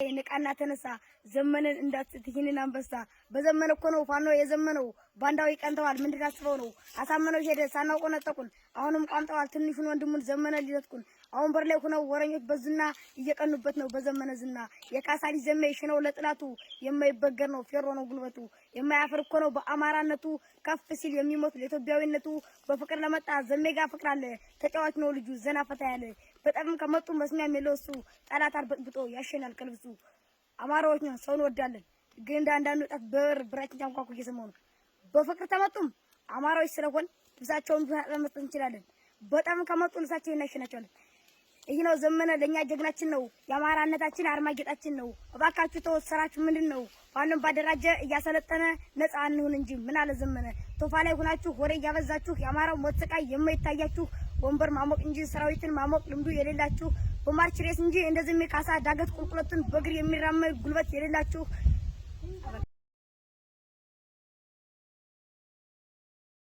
ንቃና ተነሳ ዘመነን እንዳትትሂንን አንበሳ በዘመነ እኮ ነው ፋኖ የዘመነው ባንዳው ይቀንተዋል ምንድን አስበው ነው አሳመነው ሄደ ሳናውቀው ነጠቁን አሁንም ቋምጠዋል ትንሹን ወንድሙን ዘመነ ሊነጥቁን አሁን በር ላይ ሆነው ወረኞች በዝና እየቀኑበት ነው በዘመነ ዝና የካሳሊ ዘመይ ሽነው ለጥላቱ የማይበገር ነው ፌሮ ነው ጉልበቱ የማያፍር እኮ ነው በአማራነቱ ከፍ ሲል የሚሞት ለኢትዮጵያዊነቱ በፍቅር ለመጣ ዘሜጋ ፍቅር አለ ተጫዋች ነው ልጁ ዘና ፈታ ያለ በጣም ከመጡ መስሚያም የለውሱ ጠላት አርበጥብጦ ያሸናል ቀልብሱ አማራዎች ነው ሰውን ወዳለን ግን እንዳንዳንዱ ጣፍ ብራችን ጫንቋቁ እየሰማው ነው በፍቅር ተመጡም አማራዎች ስለሆን ልብሳቸውን ለመስጠት እንችላለን በጣም ከመጡ ልብሳቸውን እናሸናቸዋለን ይሄ ነው ዘመነ ለኛ ጀግናችን ነው የአማራነታችን አርማ ጌጣችን ነው እባካችሁ ተወሰራችሁ ምንድነው ፋኖን ባደራጀ እያሰለጠነ ነፃ አንሁን እንጂ ምን አለ ዘመነ ቶፋ ላይ ሆናችሁ ወሬ ያበዛችሁ የአማራው ሞትሰቃይ የማይታያችሁ ወንበር ማሞቅ እንጂ ሰራዊትን ማሞቅ ልምዱ የሌላችሁ በማርች ሬስ እንጂ እንደዚህ የሚካሳ ዳገት ቁልቁለትን በእግር የሚራመድ ጉልበት የሌላችሁ